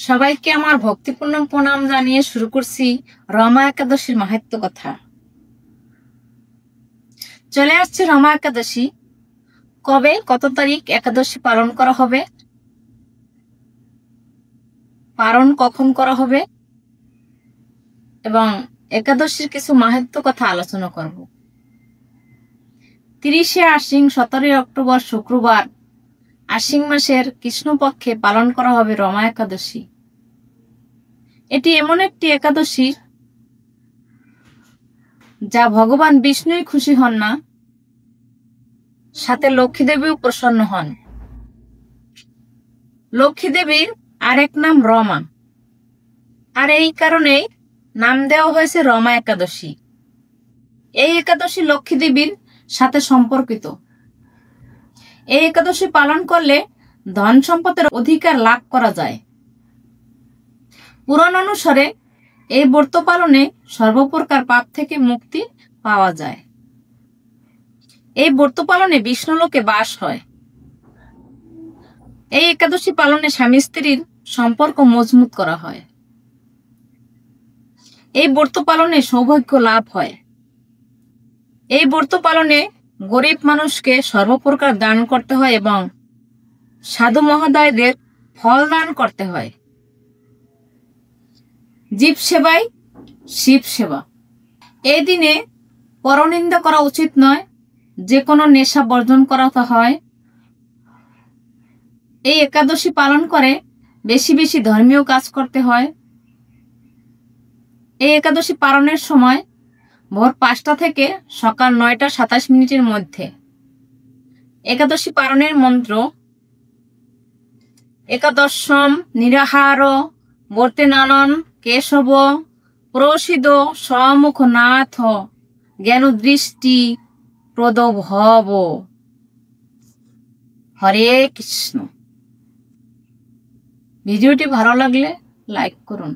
সবাইকে আমার ভক্তিপূর্ণ প্রণাম জানিয়ে শুরু করছি রমা একাদশীর মাহাত্ম্য কথা। চলে আসছে রমা একাদশী। কবে, কত তারিখ একাদশী পালন করা হবে, পালন কখন করা হবে এবং একাদশীর কিছু মাহাত্ম্য কথা আলোচনা করব। 30শে আশ্বিন 17 অক্টোবর শুক্রবার আশ্বিন মাসের কৃষ্ণপক্ষে পালন করা হবে রমা একাদশী। এটি এমন একটি একাদশী যা ভগবান বিষ্ণুই খুশি হন না, সাথে লক্ষ্মী দেবীও প্রসন্ন হন। লক্ষ্মী দেবীর আরেক নাম রমা, আর এই কারণে নাম দেওয়া হয়েছে রমা একাদশী। এই একাদশী লক্ষ্মী দেবীর সাথে সম্পর্কিত। এই একাদশী পালন করলে ধন সম্পদের অধিকার লাভ করা যায়। পুরাণ অনুসারে এই ব্রত পালনে সর্বপ্রকার পাপ থেকে মুক্তি পাওয়া যায়। এই ব্রত পালনে বিষ্ণুলোকে বাস হয়। এই একাদশী পালনে স্বামী স্ত্রীর সম্পর্ক মজবুত করা হয়। এই ব্রত পালনে সৌভাগ্য লাভ হয়। এই ব্রত পালনে গরিব মানুষকে সর্বপ্রকার দান করতে হয় এবং সাধু মহোদয়দের ফল দান করতে হয়। জীব সেবাই শিব সেবা। এই দিনে পরনিন্দা করা উচিত নয়, যে কোনো নেশা বর্জন করাতে হয়। এই একাদশী পালন করে বেশি বেশি ধর্মীয় কাজ করতে হয়। এই একাদশী পালনের সময় ভোর 5টা থেকে সকাল 9টা 27 মিনিটের মধ্যে। একাদশী পালনের মন্ত্র: একাদশম নিরাহার বর্তেনানন কেশব প্রসিদ সমুখনাথ জ্ঞান দৃষ্টি প্রদভব। হরে কৃষ্ণ। ভিডিওটি ভালো লাগলে লাইক করুন।